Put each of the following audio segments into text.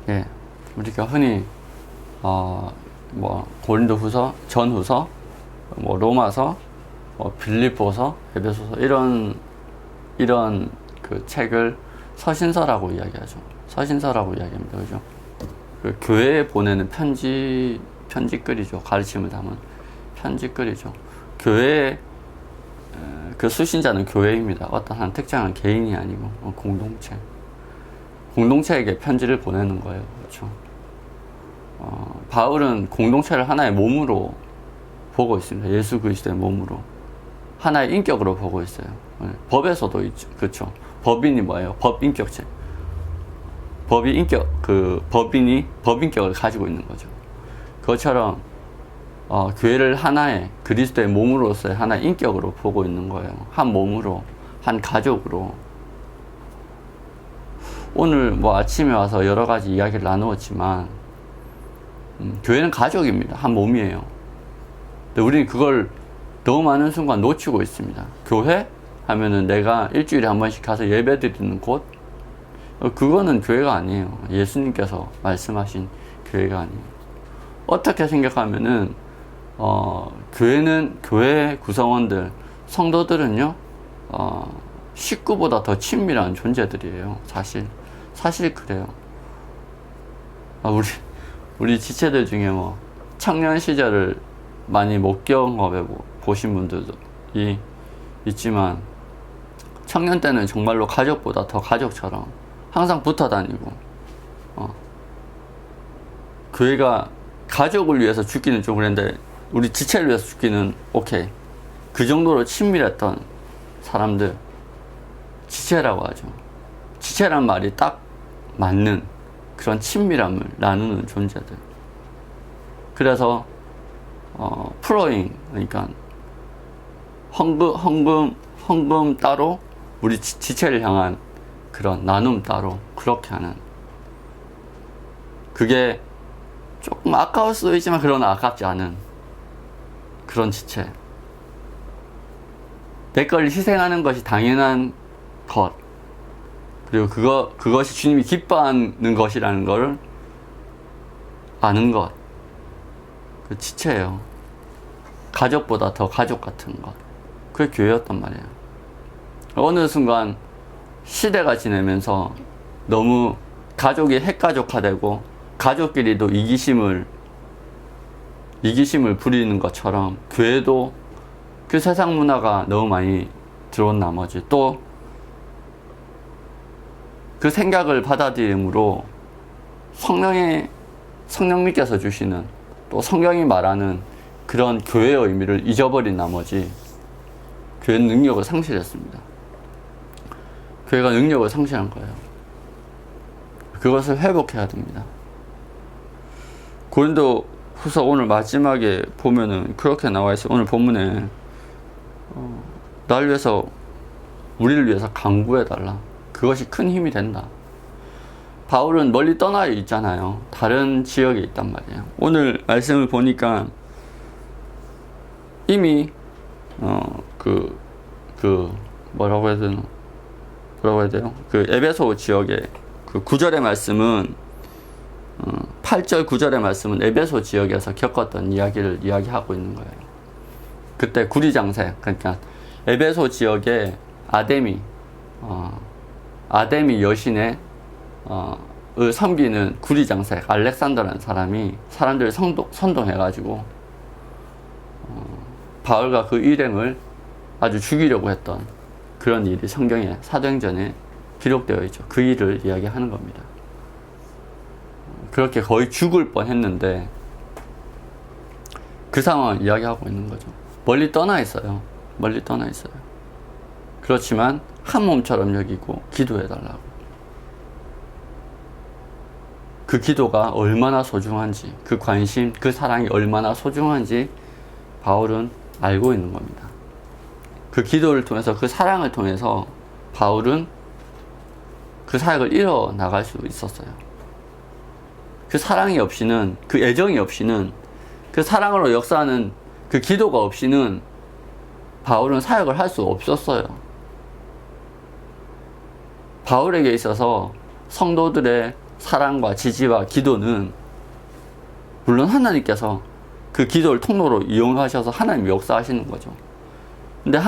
예, 우리가 흔히 고린도후서, 전후서, 로마서, 빌립보서, 에베소서 이런 그 책을 서신서라고 이야기하죠. 서신서라고 이야기합니다. 그죠? 그 교회에 보내는 편지글이죠. 가르침을 담은 편지글이죠. 교회에 그 수신자는 교회입니다. 어떤 한 특정한 개인이 아니고 공동체에게 편지를 보내는 거예요. 그렇죠? 바울은 공동체를 하나의 몸으로 보고 있습니다. 예수 그리스도의 몸으로, 하나의 인격으로 보고 있어요. 법에서도 있죠. 그렇죠? 법인이 뭐예요? 법인격체. 법인이 법인격을 가지고 있는 거죠. 그것처럼 교회를 하나의 그리스도의 몸으로서의 하나의 인격으로 보고 있는 거예요. 한 몸으로, 한 가족으로. 오늘 아침에 와서 여러 가지 이야기를 나누었지만, 교회는 가족입니다. 한 몸이에요. 근데 우리는 그걸 너무 많은 순간 놓치고 있습니다. 교회 하면은 내가 일주일에 한 번씩 가서 예배 드리는 곳, 그거는 교회가 아니에요. 예수님께서 말씀하신 교회가 아니에요. 어떻게 생각하면은 교회 구성원들, 성도들은요, 식구보다 더 친밀한 존재들이에요. 사실 그래요. 우리 지체들 중에 청년 시절을 많이 못 경험해 보신 분들도 있지만, 청년 때는 정말로 가족보다 더 가족처럼 항상 붙어 다니고, 교회가 가족을 위해서 죽기는 좀 그랬는데, 우리 지체를 위해서 죽기는 오케이. 그 정도로 친밀했던 사람들, 지체라고 하죠. 지체란 말이 딱 맞는 그런 친밀함을 나누는 존재들. 그래서 프로잉, 그러니까 헌금 따로, 우리 지체를 향한 그런 나눔 따로, 그렇게 하는, 그게 조금 아까울 수도 있지만 그런 아깝지 않은 그런 지체. 내 걸 희생하는 것이 당연한 것, 그리고 그것이 주님이 기뻐하는 것이라는 걸 아는 것, 그 지체예요. 가족보다 더 가족 같은 것, 그게 교회였단 말이에요. 어느 순간 시대가 지나면서 너무 가족이 핵가족화되고, 가족끼리도 이기심을 부리는 것처럼, 교회도 그 세상 문화가 너무 많이 들어온 나머지, 또 그 생각을 받아들임으로 성령님께서 주시는, 또 성경이 말하는 그런 교회의 의미를 잊어버린 나머지, 교회는 능력을 상실했습니다. 교회가 능력을 상실한 거예요. 그것을 회복해야 됩니다. 고린도후서 오늘 마지막에 보면은 그렇게 나와 있어요. 오늘 본문에 우리를 위해서 간구해달라. 그것이 큰 힘이 된다. 바울은 멀리 떠나 있잖아요. 다른 지역에 있단 말이에요. 오늘 말씀을 보니까 이미 뭐라고 해야 돼요? 그 에베소 지역의 그 9절의 말씀은 8절 9절의 말씀은 에베소 지역에서 겪었던 이야기를 이야기하고 있는 거예요. 그때 구리장색, 그러니까 에베소 지역에 아데미 여신의 을 섬기는 구리장색 알렉산더라는 사람이 사람들을 선동해가지고 바울과 그 일행을 아주 죽이려고 했던 그런 일이 성경에, 사도행전에 기록되어 있죠. 그 일을 이야기하는 겁니다. 그렇게 거의 죽을 뻔했는데 그 상황을 이야기하고 있는 거죠. 멀리 떠나 있어요. 그렇지만 한 몸처럼 여기고 기도해달라고. 그 기도가 얼마나 소중한지, 그 관심, 그 사랑이 얼마나 소중한지 바울은 알고 있는 겁니다. 그 기도를 통해서, 그 사랑을 통해서 바울은 그 사역을 이뤄나갈 수 있었어요. 그 사랑이 없이는, 그 애정이 없이는, 그 사랑으로 역사하는 그 기도가 없이는 바울은 사역을 할 수 없었어요. 바울에게 있어서 성도들의 사랑과 지지와 기도는 물론 하나님께서 그 기도를 통로로 이용하셔서 하나님이 역사하시는 거죠. 근데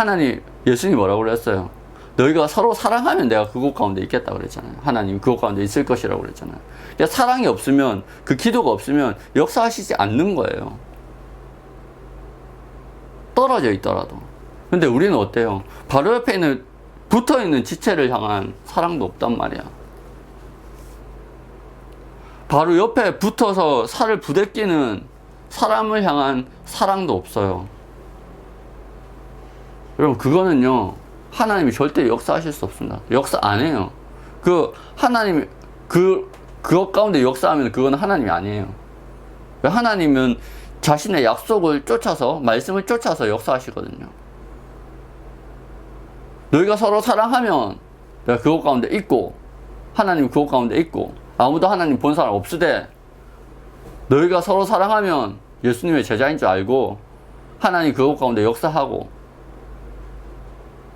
예수님이 뭐라고 그랬어요? 너희가 서로 사랑하면 내가 그곳 가운데 있겠다 그랬잖아요. 하나님이 그곳 가운데 있을 것이라고 그랬잖아요. 그러니까 사랑이 없으면, 그 기도가 없으면 역사하시지 않는 거예요. 떨어져 있더라도. 근데 우리는 어때요? 바로 옆에 있는, 붙어 있는 지체를 향한 사랑도 없단 말이야. 바로 옆에 붙어서 살을 부대끼는 사람을 향한 사랑도 없어요. 여러분, 그거는요, 하나님이 절대 역사하실 수 없습니다. 역사 안 해요. 하나님이, 그것 가운데 역사하면 그건 하나님이 아니에요. 하나님은 자신의 약속을 쫓아서, 말씀을 쫓아서 역사하시거든요. 너희가 서로 사랑하면 내가 그것 가운데 있고, 하나님 그것 가운데 있고, 아무도 하나님 본 사람 없으되, 너희가 서로 사랑하면 예수님의 제자인 줄 알고, 하나님 그것 가운데 역사하고,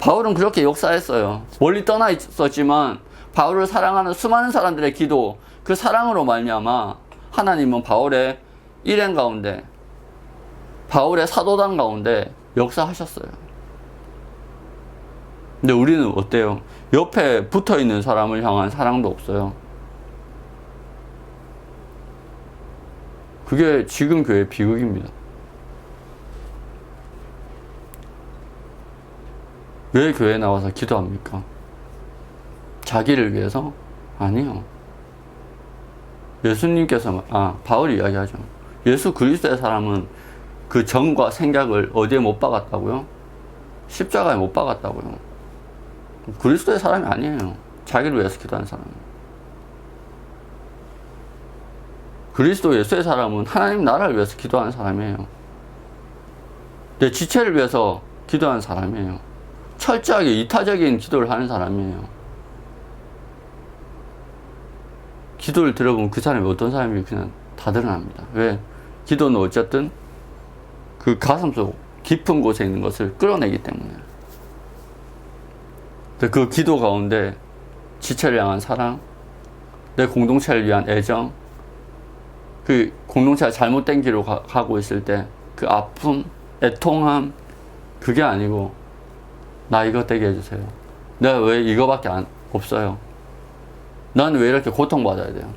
바울은 그렇게 역사했어요. 멀리 떠나 있었지만 바울을 사랑하는 수많은 사람들의 기도, 그 사랑으로 말미암아 하나님은 바울의 일행 가운데, 바울의 사도단 가운데 역사하셨어요. 근데 우리는 어때요? 옆에 붙어있는 사람을 향한 사랑도 없어요. 그게 지금 교회의 비극입니다. 왜 교회에 나와서 기도합니까? 자기를 위해서? 아니요. 예수님께서, 바울이 이야기하죠. 예수 그리스도의 사람은 그 정과 생각을 어디에 못 박았다고요? 십자가에 못 박았다고요. 그리스도의 사람이 아니에요. 자기를 위해서 기도하는 사람은. 그리스도 예수의 사람은 하나님 나라를 위해서 기도하는 사람이에요. 내 지체를 위해서 기도하는 사람이에요. 철저하게 이타적인 기도를 하는 사람이에요. 기도를 들어보면 그 사람이 어떤 사람인지 그냥 다 드러납니다. 왜? 기도는 어쨌든 그 가슴속 깊은 곳에 있는 것을 끌어내기 때문에. 그 기도 가운데 지체를 향한 사랑, 내 공동체를 위한 애정, 그 공동체가 잘못된 길로 가고 있을 때 그 아픔, 애통함, 그게 아니고 나 이거 되게 해주세요. 내가 왜 이거밖에 없어요? 나는 왜 이렇게 고통받아야 돼요?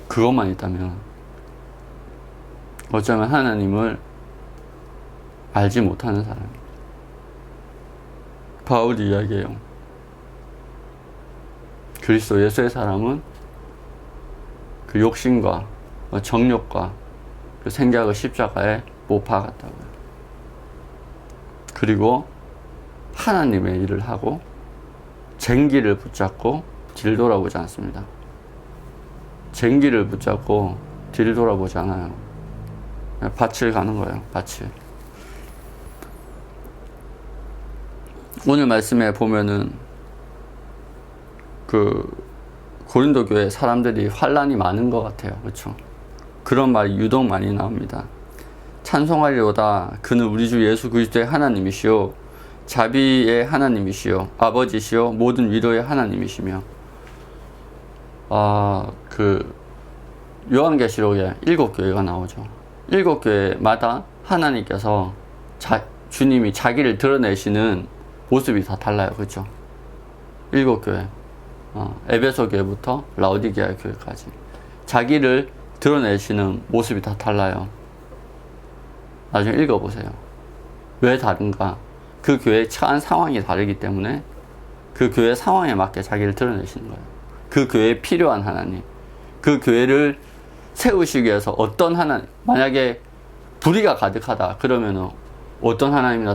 그것만 있다면 어쩌면 하나님을 알지 못하는 사람입니다. 바울이 이야기해요. 그리스도 예수의 사람은 그 욕심과 정욕과 그 생각을 십자가에 못 박았다고요. 그리고 하나님의 일을 하고 쟁기를 붙잡고 뒤를 돌아보지 않습니다. 쟁기를 붙잡고 뒤를 돌아보지 않아요. 밭을 가는 거예요. 밭을. 오늘 말씀에 보면은 그 고린도 교회 사람들이 환란이 많은 것 같아요. 그렇죠? 그런 말이 유독 많이 나옵니다. 찬송하리로다. 그는 우리 주 예수 그리스도의 하나님이시요 자비의 하나님이시요 아버지시요 모든 위로의 하나님이시며. 그 요한계시록에 7교회가 나오죠. 7교회마다 하나님께서 주님이 자기를 드러내시는 모습이 다 달라요. 그렇죠? 7교회. 에베소 교회부터 라오디게아 교회까지 자기를 드러내시는 모습이 다 달라요. 나중에 읽어보세요. 왜 다른가? 그 교회에 처한 상황이 다르기 때문에 그 교회 상황에 맞게 자기를 드러내시는 거예요. 그 교회에 필요한 하나님, 그 교회를 세우시기 위해서 어떤 하나님, 만약에 불의가 가득하다 그러면은 어떤 하나님이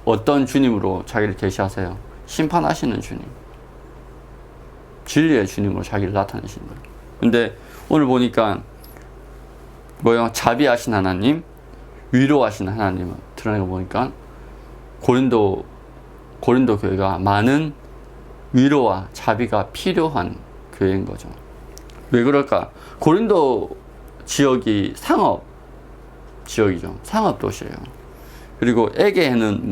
어떤 주님으로 자기를 계시하세요? 심판하시는 주님, 진리의 주님으로 자기를 나타내시는 거예요. 근데 오늘 보니까 자비하신 하나님, 위로하신 하나님을 드러내고 보니까 고린도 교회가 많은 위로와 자비가 필요한 교회인 거죠. 왜 그럴까? 고린도 지역이 상업 지역이죠. 상업 도시예요. 그리고 에게해는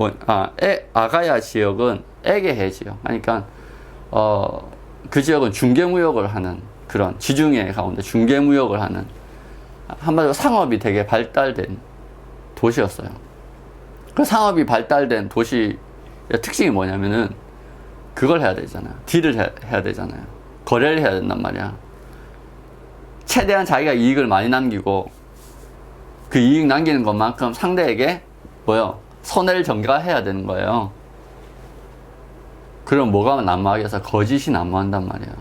아가야 지역은 에게해 지역. 그러니까 그 그 지역은 중개무역을 하는 그런 지중해 가운데 중개무역을 하는 한마디로 상업이 되게 발달된 도시였어요. 그 상업이 발달된 도시의 특징이 뭐냐면은 그걸 해야 되잖아요. 딜을 해야 되잖아요. 거래를 해야 된단 말이야. 최대한 자기가 이익을 많이 남기고 그 이익 남기는 것만큼 상대에게 손해를 전가해야 되는 거예요. 그럼 뭐가 난무하겠어? 거짓이 난무한단 말이에요.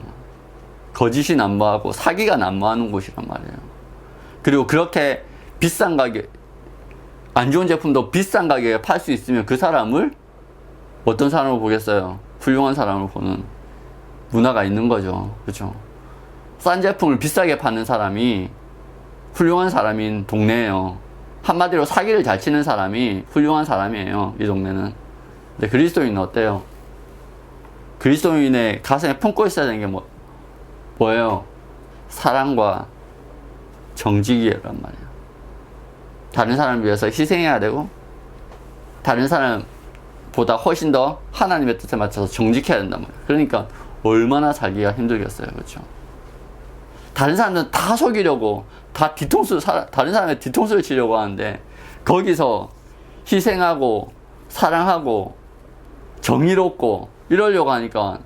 거짓이 난무하고 사기가 난무하는 곳이란 말이에요. 그리고 그렇게 비싼 가격, 안 좋은 제품도 비싼 가격에 팔 수 있으면 그 사람을 어떤 사람으로 보겠어요? 훌륭한 사람으로 보는 문화가 있는 거죠. 그렇죠? 싼 제품을 비싸게 파는 사람이 훌륭한 사람인 동네예요. 한마디로 사기를 잘 치는 사람이 훌륭한 사람이에요. 이 동네는. 근데 그리스도인은 어때요? 그리스도인의 가슴에 품고 있어야 되는 게 뭐예요? 사랑과 정직이란 말이에요. 다른 사람을 위해서 희생해야 되고 다른 사람보다 훨씬 더 하나님의 뜻에 맞춰서 정직해야 된단 말이에요. 그러니까 얼마나 살기가 힘들겠어요. 그렇죠? 다른 사람들은 다 속이려고 다른 사람의 뒤통수를 치려고 하는데 거기서 희생하고 사랑하고 정의롭고 이러려고 하니까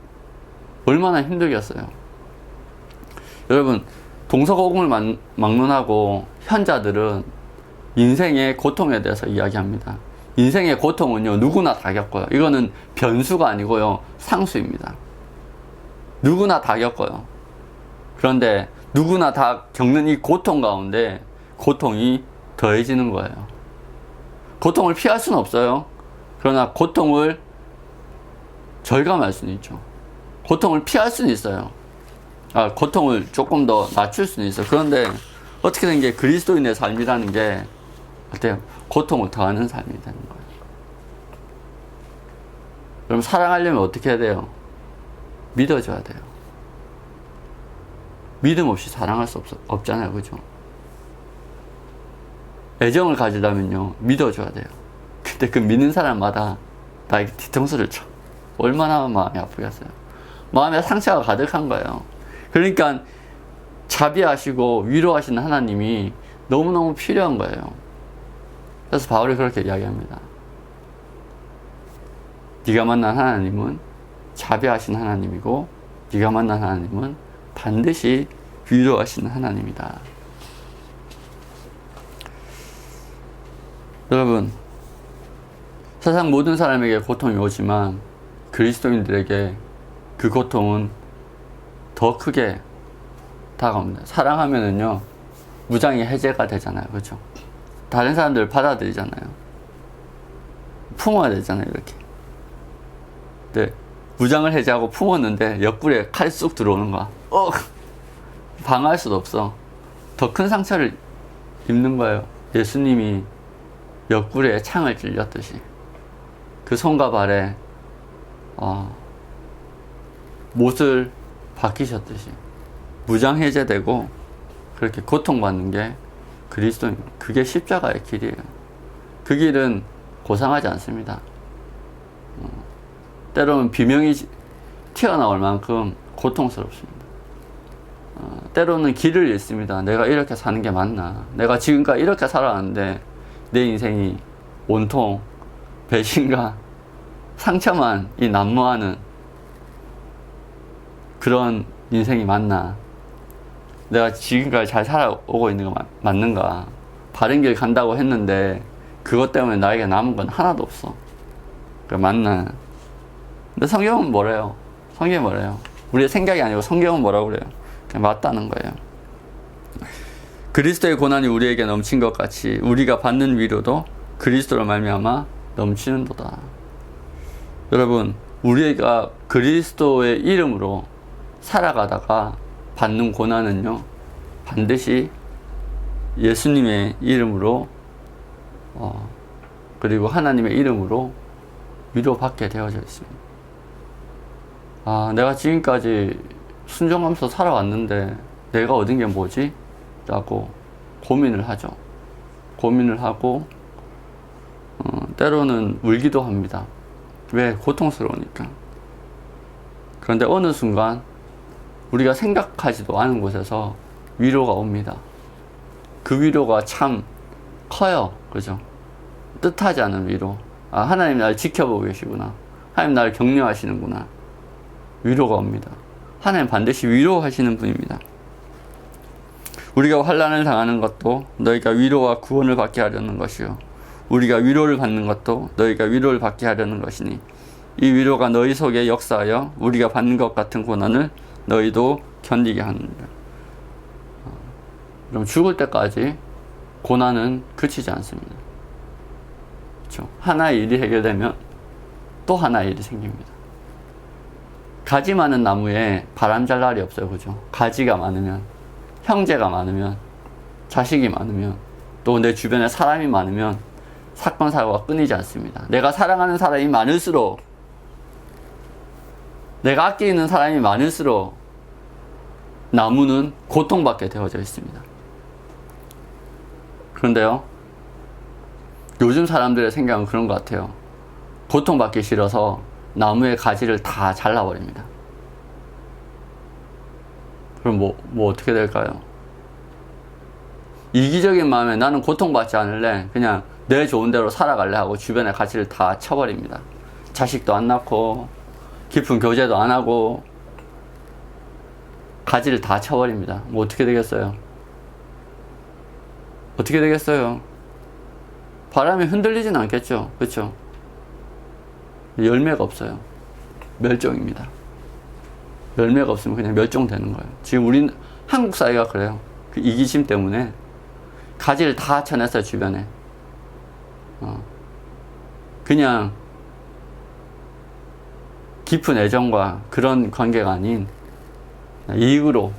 얼마나 힘들겠어요. 여러분, 동서고금을 막론하고 현자들은 인생의 고통에 대해서 이야기합니다. 인생의 고통은요, 누구나 다 겪어요. 이거는 변수가 아니고요, 상수입니다. 누구나 다 겪어요. 그런데 누구나 다 겪는 이 고통 가운데 고통이 더해지는 거예요. 고통을 피할 수는 없어요. 그러나 고통을 절감할 수는 있죠. 고통을 피할 수는 있어요. 고통을 조금 더 낮출 수는 있어요. 그런데 어떻게 된 게 그리스도인의 삶이라는 게 어때요? 고통을 더하는 삶이 되는 거예요. 그럼 사랑하려면 어떻게 해야 돼요? 믿어줘야 돼요. 믿음 없이 사랑할 수 없잖아요. 그죠? 애정을 가지려면요, 믿어줘야 돼요. 근데 그 믿는 사람마다 나에게 뒤통수를 쳐. 얼마나 마음이 아프겠어요. 마음에 상처가 가득한 거예요. 그러니까 자비하시고 위로하시는 하나님이 너무너무 필요한 거예요. 그래서 바울이 그렇게 이야기합니다. 네가 만난 하나님은 자비하신 하나님이고 네가 만난 하나님은 반드시 위로하시는 하나님이다. 여러분, 세상 모든 사람에게 고통이 오지만 그리스도인들에게 그 고통은 더 크게 다가옵니다. 사랑하면은요, 무장이 해제가 되잖아요. 그렇죠? 다른 사람들을 받아들이잖아요. 품어야 되잖아요. 이렇게. 네, 무장을 해제하고 품었는데 옆구리에 칼이 쑥 들어오는 거야. 방어할 수도 없어. 더 큰 상처를 입는 거예요. 예수님이 옆구리에 창을 찔렸듯이 그 손과 발에 못을 박히셨듯이 무장 해제되고 그렇게 고통받는 게 그리스도인, 그게 십자가의 길이에요. 그 길은 고상하지 않습니다. 때로는 비명이 튀어나올 만큼 고통스럽습니다. 때로는 길을 잃습니다. 내가 이렇게 사는 게 맞나? 내가 지금까지 이렇게 살아왔는데 내 인생이 온통 배신과 상처만 난무하는 그런 인생이 맞나? 내가 지금까지 잘 살아오고 있는 거 맞는가? 바른 길 간다고 했는데 그것 때문에 나에게 남은 건 하나도 없어. 맞나? 근데 성경은 뭐래요? 성경이 뭐래요? 우리의 생각이 아니고 성경은 뭐라고 그래요? 그냥 맞다는 거예요. 그리스도의 고난이 우리에게 넘친 것 같이 우리가 받는 위로도 그리스도로 말미암아 넘치는도다. 여러분, 우리가 그리스도의 이름으로 살아가다가 받는 고난은요, 반드시 예수님의 이름으로 그리고 하나님의 이름으로 위로받게 되어져 있습니다. 내가 지금까지 순종하면서 살아왔는데 내가 얻은 게 뭐지? 라고 고민을 하죠. 고민을 하고 때로는 울기도 합니다. 왜? 고통스러우니까. 그런데 어느 순간 우리가 생각하지도 않은 곳에서 위로가 옵니다. 그 위로가 참 커요. 그죠? 뜻하지 않은 위로. 아, 하나님 나를 지켜보고 계시구나. 하나님 나를 격려하시는구나. 위로가 옵니다. 하나님 반드시 위로하시는 분입니다. 우리가 환난을 당하는 것도 너희가 위로와 구원을 받게 하려는 것이요, 우리가 위로를 받는 것도 너희가 위로를 받게 하려는 것이니 이 위로가 너희 속에 역사하여 우리가 받는 것 같은 고난을 너희도 견디게 하느니라. 그럼 죽을 때까지 고난은 그치지 않습니다. 그렇죠? 하나의 일이 해결되면 또 하나의 일이 생깁니다. 가지 많은 나무에 바람 잘 날이 없어요. 그죠? 가지가 많으면, 형제가 많으면, 자식이 많으면, 또 내 주변에 사람이 많으면 사건 사고가 끊이지 않습니다. 내가 사랑하는 사람이 많을수록, 내가 아끼는 사람이 많을수록 나무는 고통받게 되어져 있습니다. 그런데요, 요즘 사람들의 생각은 그런 것 같아요. 고통받기 싫어서 나무의 가지를 다 잘라버립니다. 그럼 뭐 어떻게 될까요? 이기적인 마음에 나는 고통받지 않을래, 그냥 내 좋은 대로 살아갈래 하고 주변에 가지를 다 쳐버립니다. 자식도 안 낳고 깊은 교제도 안 하고 가지를 다 쳐버립니다. 뭐 어떻게 되겠어요? 어떻게 되겠어요? 바람이 흔들리진 않겠죠. 그렇죠? 열매가 없어요. 멸종입니다. 열매가 없으면 그냥 멸종되는 거예요. 지금 우린 한국 사회가 그래요. 그 이기심 때문에 가지를 다 쳐냈어요. 주변에. 그냥 깊은 애정과 그런 관계가 아닌 이익으로,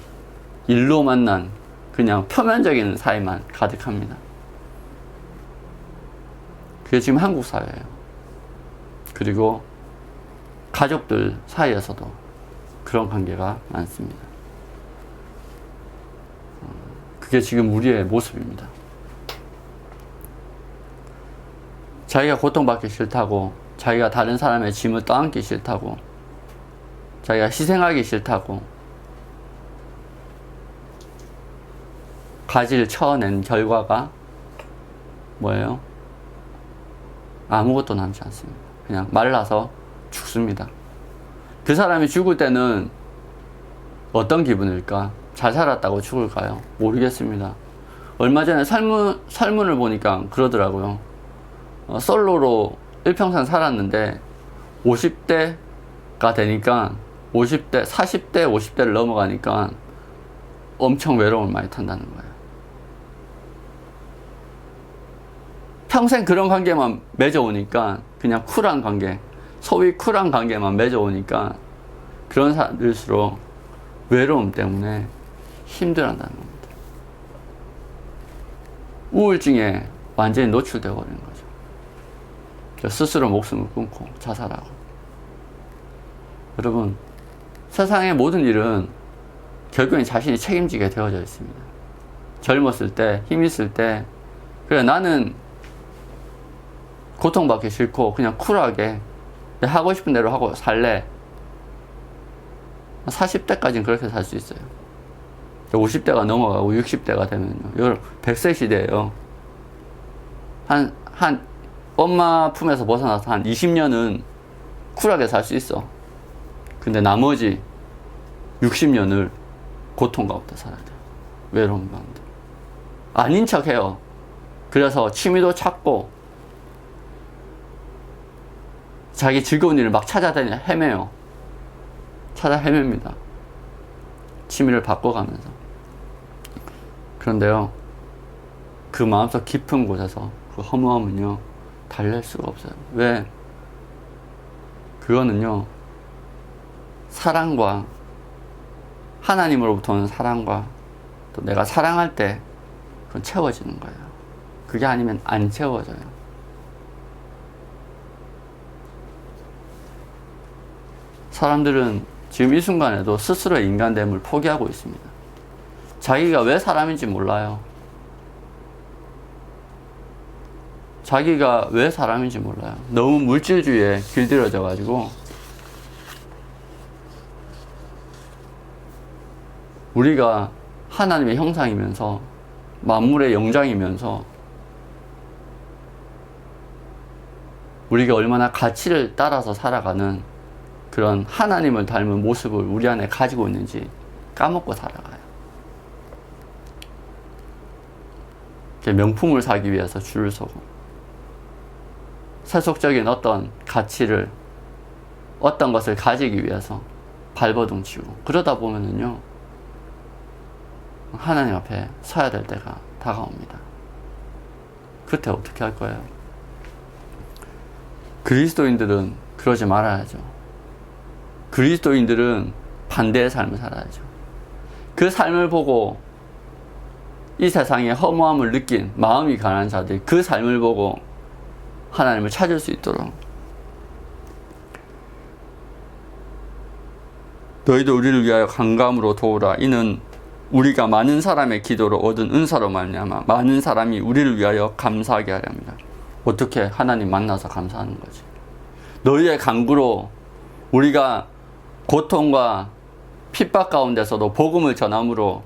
일로 만난 그냥 표면적인 사이만 가득합니다. 그게 지금 한국 사회예요. 그리고 가족들 사이에서도 그런 관계가 많습니다. 그게 지금 우리의 모습입니다. 자기가 고통받기 싫다고, 자기가 다른 사람의 짐을 떠안기 싫다고, 자기가 희생하기 싫다고 가지를 쳐낸 결과가 뭐예요? 아무것도 남지 않습니다. 그냥 말라서 죽습니다. 그 사람이 죽을 때는 어떤 기분일까? 잘 살았다고 죽을까요? 모르겠습니다. 얼마 전에 설문을 보니까 그러더라고요. 솔로로 일평생 살았는데 50대가 되니까 40대, 50대를 넘어가니까 엄청 외로움을 많이 탄다는 거예요. 평생 그런 관계만 맺어오니까, 그냥 쿨한 관계, 소위 쿨한 관계만 맺어오니까 그런 사람들일수록 외로움 때문에 힘들어한다는 겁니다. 우울증에 완전히 노출되어 버리는 거죠. 스스로 목숨을 끊고 자살하고. 여러분, 세상의 모든 일은 결국엔 자신이 책임지게 되어져 있습니다. 젊었을 때, 힘 있을 때, 그래 나는 고통받기 싫고 그냥 쿨하게 내 하고 싶은 대로 하고 살래. 40대까지는 그렇게 살 수 있어요. 50대가 넘어가고 60대가 되면요, 여러분 100세 시대예요. 한 엄마 품에서 벗어나서 한 20년은 쿨하게 살 수 있어. 근데 나머지 60년을 고통 가운데 살아야 돼요. 외로움 가운데. 아닌 척 해요. 그래서 취미도 찾고 자기 즐거운 일을 막 찾아다니며 헤매요. 찾아 헤맵니다. 취미를 바꿔가면서. 그런데요, 그 마음속 깊은 곳에서 그 허무함은요, 달랠 수가 없어요. 왜? 그거는요, 사랑과, 하나님으로부터 오는 사랑과 또 내가 사랑할 때 그건 채워지는 거예요. 그게 아니면 안 채워져요. 사람들은 지금 이 순간에도 스스로의 인간됨을 포기하고 있습니다. 자기가 왜 사람인지 몰라요. 자기가 왜 사람인지 몰라요. 너무 물질주의에 길들여져 가지고 우리가 하나님의 형상이면서 만물의 영장이면서 우리가 얼마나 가치를 따라서 살아가는 그런 하나님을 닮은 모습을 우리 안에 가지고 있는지 까먹고 살아가요. 명품을 사기 위해서 줄을 서고 세속적인 어떤 가치를 어떤 것을 가지기 위해서 발버둥 치고 그러다 보면은요 하나님 앞에 서야 될 때가 다가옵니다. 그때 어떻게 할 거예요? 그리스도인들은 그러지 말아야죠. 그리스도인들은 반대의 삶을 살아야죠. 그 삶을 보고 이 세상의 허무함을 느낀 마음이 가난한 자들이 그 삶을 보고 하나님을 찾을 수 있도록 너희도 우리를 위하여 간감으로 도우라. 이는 우리가 많은 사람의 기도로 얻은 은사로 말미암아 많은 사람이 우리를 위하여 감사하게 하려 합니다. 어떻게 하나님 만나서 감사하는 거지? 너희의 간구로 우리가 고통과 핍박 가운데서도 복음을 전함으로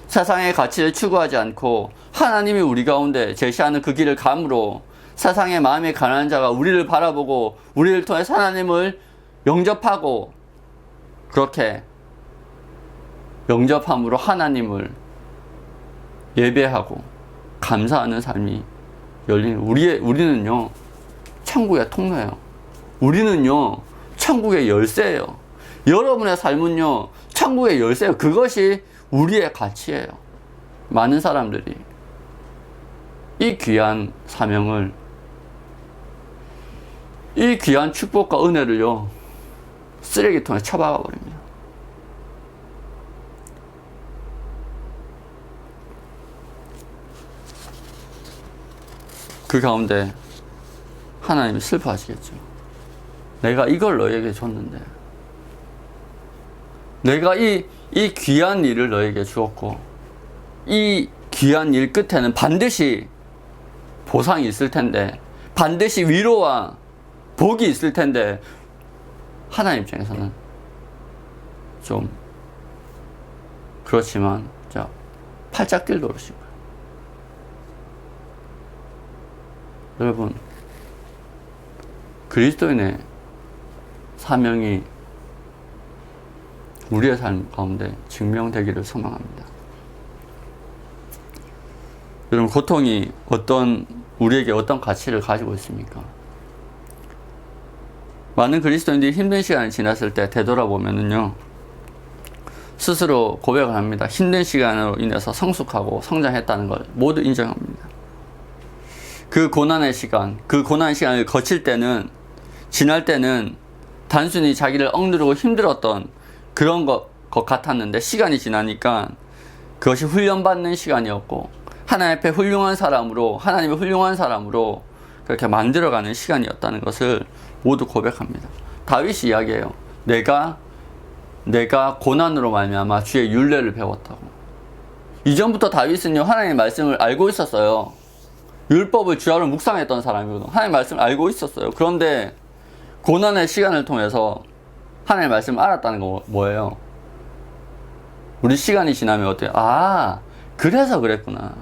세상의 가치를 추구하지 않고 하나님이 우리 가운데 제시하는 그 길을 감으로 세상의 마음에 가난한 자가 우리를 바라보고 우리를 통해 하나님을 영접하고 그렇게 영접함으로 하나님을 예배하고 감사하는 삶이 열리는 우리는요 천국의 통로예요. 우리는요 천국의 열쇠예요. 여러분의 삶은요 천국의 열쇠예요. 그것이 우리의 가치예요. 많은 사람들이 이 귀한 사명을, 이 귀한 축복과 은혜를요 쓰레기통에 처박아 버립니다. 그 가운데 하나님이 슬퍼하시겠죠. 내가 이걸 너에게 줬는데, 내가 이 귀한 일을 너에게 주었고 이 귀한 일 끝에는 반드시 보상이 있을 텐데, 반드시 위로와 복이 있을 텐데 하나님 입장에서는 좀 그렇지만 자 팔짝 뛸 노릇인 거예요. 여러분, 그리스도인의 사명이 우리의 삶 가운데 증명되기를 소망합니다. 여러분, 고통이 우리에게 어떤 가치를 가지고 있습니까? 많은 그리스도인들이 힘든 시간을 지났을 때 되돌아보면은요, 스스로 고백을 합니다. 힘든 시간으로 인해서 성숙하고 성장했다는 걸 모두 인정합니다. 그 고난의 시간, 그 고난의 시간을 거칠 때는, 지날 때는 단순히 자기를 억누르고 힘들었던 그런 것 같았는데, 시간이 지나니까 그것이 훈련받는 시간이었고, 하나님 앞에 훌륭한 사람으로, 하나님의 훌륭한 사람으로 그렇게 만들어가는 시간이었다는 것을 모두 고백합니다. 다윗이 이야기해요. 내가 고난으로 말미암아 주의 율례를 배웠다고. 이전부터 다윗은요, 하나님의 말씀을 알고 있었어요. 율법을 주야로 묵상했던 사람이거든요. 하나님의 말씀을 알고 있었어요. 그런데 고난의 시간을 통해서 하나님의 말씀을 알았다는 거 뭐예요? 우리 시간이 지나면 어때요? 아, 그래서 그랬구나.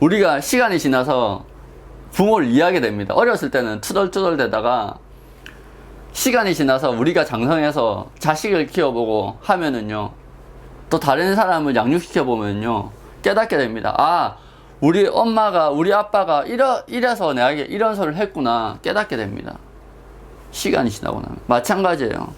우리가 시간이 지나서 부모를 이해하게 됩니다. 어렸을 때는 투덜투덜 대다가 시간이 지나서 우리가 장성해서 자식을 키워보고 하면은요, 또 다른 사람을 양육시켜보면요, 깨닫게 됩니다. 아, 우리 엄마가, 우리 아빠가 이래서 내가 이런 소리를 했구나 깨닫게 됩니다. 시간이 지나고 나면. 마찬가지예요.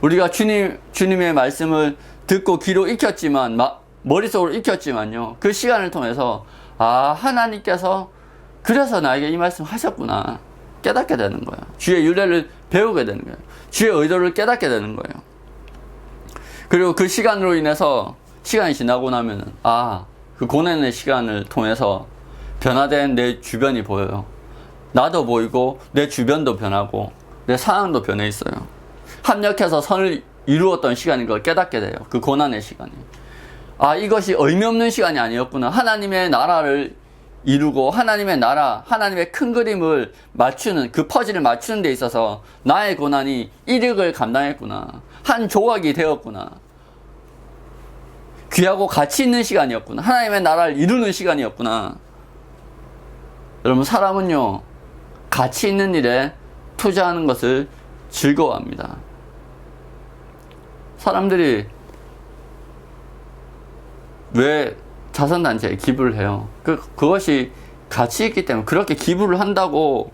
우리가 주님의 말씀을 듣고 귀로 익혔지만, 머릿속으로 익혔지만요, 그 시간을 통해서 아, 하나님께서 그래서 나에게 이 말씀 하셨구나 깨닫게 되는 거예요. 주의 율례를 배우게 되는 거예요. 주의 의도를 깨닫게 되는 거예요. 그리고 그 시간으로 인해서 시간이 지나고 나면은 그 고난의 시간을 통해서 변화된 내 주변이 보여요. 나도 보이고 내 주변도 변하고 내 상황도 변해 있어요. 합력해서 선을 이루었던 시간인 걸 깨닫게 돼요. 그 고난의 시간이. 이것이 의미 없는 시간이 아니었구나. 하나님의 나라를 이루고 하나님의 나라, 하나님의 큰 그림을 맞추는, 그 퍼즐을 맞추는 데 있어서 나의 고난이 이득을 감당했구나. 한 조각이 되었구나. 귀하고 가치 있는 시간이었구나. 하나님의 나라를 이루는 시간이었구나. 여러분, 사람은요, 가치 있는 일에 투자하는 것을 즐거워합니다. 사람들이 왜 자선단체에 기부를 해요? 그것이 가치 있기 때문에 그렇게 기부를 한다고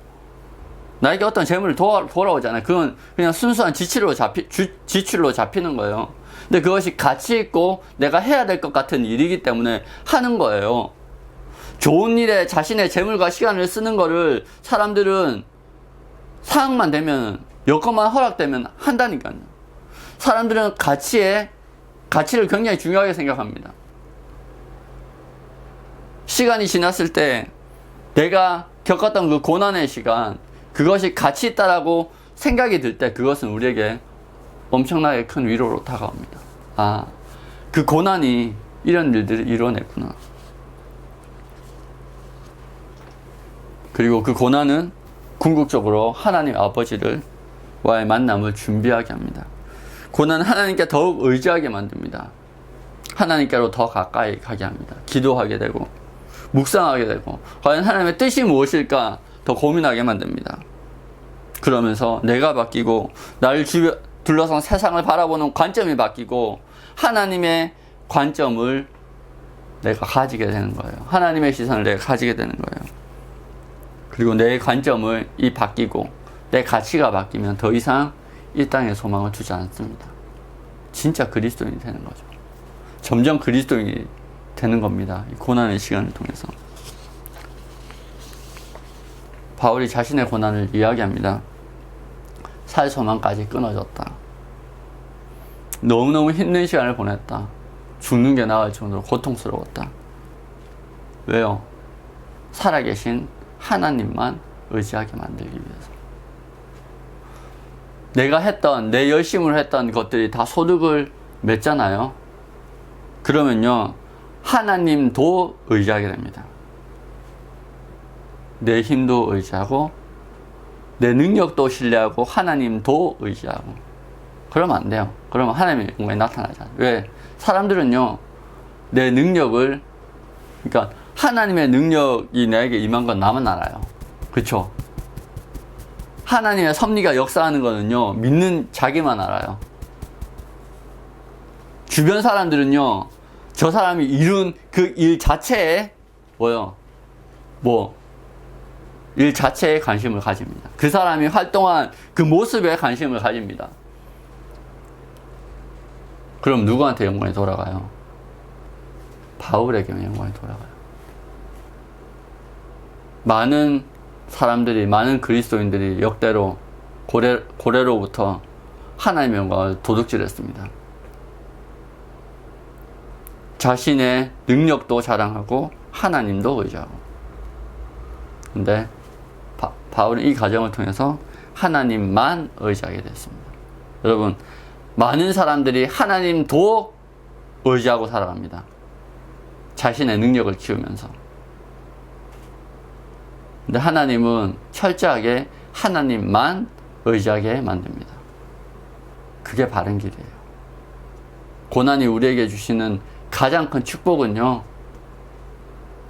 나에게 어떤 재물이 돌아오잖아요. 그건 그냥 순수한 지출로 잡히는 거예요. 근데 그것이 가치 있고 내가 해야 될 것 같은 일이기 때문에 하는 거예요. 좋은 일에 자신의 재물과 시간을 쓰는 거를 사람들은 상황만 되면, 여건만 허락되면 한다니까요. 사람들은 가치를 굉장히 중요하게 생각합니다. 시간이 지났을 때 내가 겪었던 그 고난의 시간, 그것이 가치 있다라고 생각이 들 때 그것은 우리에게 엄청나게 큰 위로로 다가옵니다. 아, 그 고난이 이런 일들을 이뤄냈구나. 그리고 그 고난은 궁극적으로 하나님 아버지와의 만남을 준비하게 합니다. 고난은 하나님께 더욱 의지하게 만듭니다. 하나님께로 더 가까이 가게 합니다. 기도하게 되고 묵상하게 되고 과연 하나님의 뜻이 무엇일까 더 고민하게 만듭니다. 그러면서 내가 바뀌고 나를 둘러싼 세상을 바라보는 관점이 바뀌고 하나님의 관점을 내가 가지게 되는 거예요. 하나님의 시선을 내가 가지게 되는 거예요. 그리고 내 관점을 바뀌고 내 가치가 바뀌면 더 이상 이 땅에 소망을 두지 않습니다. 진짜 그리스도인이 되는 거죠. 점점 그리스도인이 되는 겁니다. 이 고난의 시간을 통해서. 바울이 자신의 고난을 이야기합니다. 살 소망까지 끊어졌다. 너무너무 힘든 시간을 보냈다. 죽는 게 나을 정도로 고통스러웠다. 왜요? 살아계신 하나님만 의지하게 만들기 위해서. 내 열심을 했던 것들이 다 소득을 맺잖아요. 그러면요, 하나님도 의지하게 됩니다. 내 힘도 의지하고, 내 능력도 신뢰하고, 하나님도 의지하고. 그러면 안 돼요. 그러면 하나님의 영광이 나타나잖아요. 왜? 사람들은요, 내 능력을, 그러니까 하나님의 능력이 내게 임한 건 나만 알아요. 그쵸? 하나님의 섭리가 역사하는 거는요, 믿는 자기만 알아요. 주변 사람들은요, 저 사람이 이룬 그 일 자체에, 일 자체에 관심을 가집니다. 그 사람이 활동한 그 모습에 관심을 가집니다. 그럼 누구한테 영광이 돌아가요? 바울에게 영광이 돌아가요. 많은 그리스도인들이 역대로 고래로부터 하나님의 영광을 도둑질했습니다. 자신의 능력도 자랑하고 하나님도 의지하고. 근데 바울은 이 과정을 통해서 하나님만 의지하게 됐습니다. 여러분, 많은 사람들이 하나님도 의지하고 살아갑니다. 자신의 능력을 키우면서. 근데 하나님은 철저하게 하나님만 의지하게 만듭니다. 그게 바른 길이에요. 고난이 우리에게 주시는 가장 큰 축복은요,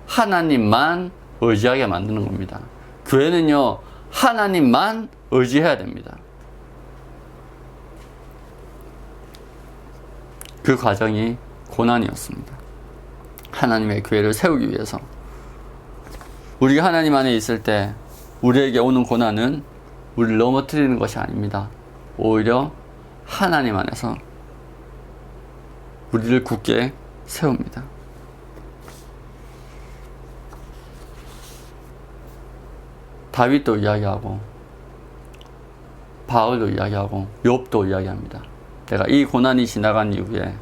하나님만 의지하게 만드는 겁니다. 교회는요, 하나님만 의지해야 됩니다. 그 과정이 고난이었습니다. 하나님의 교회를 세우기 위해서. 우리가 하나님 안에 있을 때 우리에게 오는 고난은 우리를 넘어뜨리는 것이 아닙니다. 오히려 하나님 안에서 우리를 굳게 세웁니다. 다윗도 이야기하고 바울도 이야기하고 욥도 이야기합니다. 내가 이 고난이 지나간 이후에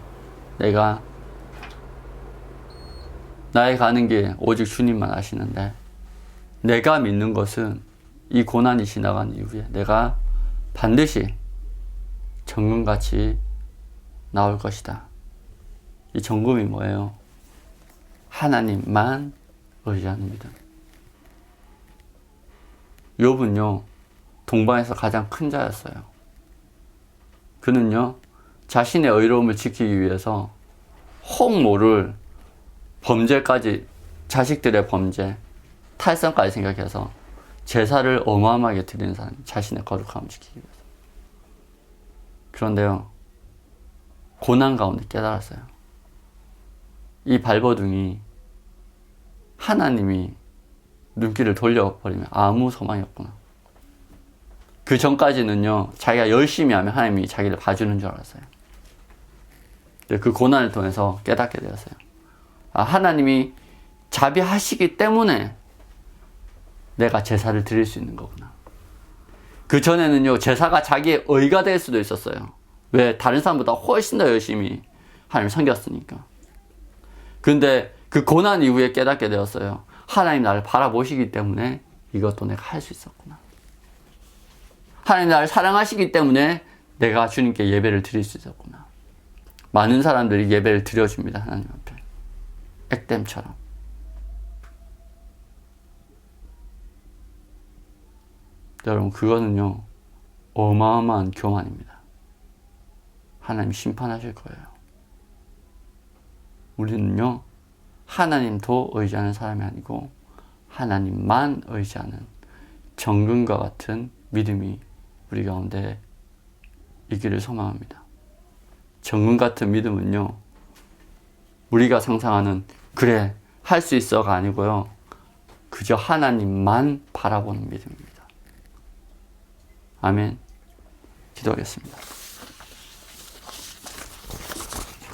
나의 가는 길 오직 주님만 아시는데, 내가 믿는 것은 이 고난이 지나간 이후에 내가 반드시 정금같이 나올 것이다. 이 정금이 뭐예요? 하나님만 의지하는 믿음. 욥은요, 동방에서 가장 큰 자였어요. 그는요, 자신의 의로움을 지키기 위해서 혹 모를 범죄까지, 자식들의 범죄, 탈선까지 생각해서 제사를 어마어마하게 드리는 사람이 자신의 거룩함을 지키기 위해서. 그런데요, 고난 가운데 깨달았어요. 이 발버둥이 하나님이 눈길을 돌려버리면 아무 소망이 없구나. 그 전까지는요, 자기가 열심히 하면 하나님이 자기를 봐주는 줄 알았어요. 그 고난을 통해서 깨닫게 되었어요. 아, 하나님이 자비하시기 때문에 내가 제사를 드릴 수 있는 거구나. 그 전에는요, 제사가 자기의 의가 될 수도 있었어요. 왜? 다른 사람보다 훨씬 더 열심히 하나님을 섬겼으니까. 근데 그 고난 이후에 깨닫게 되었어요. 하나님 나를 바라보시기 때문에 이것도 내가 할 수 있었구나. 하나님 나를 사랑하시기 때문에 내가 주님께 예배를 드릴 수 있었구나. 많은 사람들이 예배를 드려줍니다. 하나님 앞에. 액땜처럼. 여러분, 그거는요, 어마어마한 교만입니다. 하나님 심판하실 거예요. 우리는요, 하나님도 의지하는 사람이 아니고 하나님만 의지하는 정금과 같은 믿음이 우리 가운데 있기를 소망합니다. 정금 같은 믿음은요, 우리가 상상하는 그래 할 수 있어가 아니고요, 그저 하나님만 바라보는 믿음입니다. 아멘. 기도하겠습니다.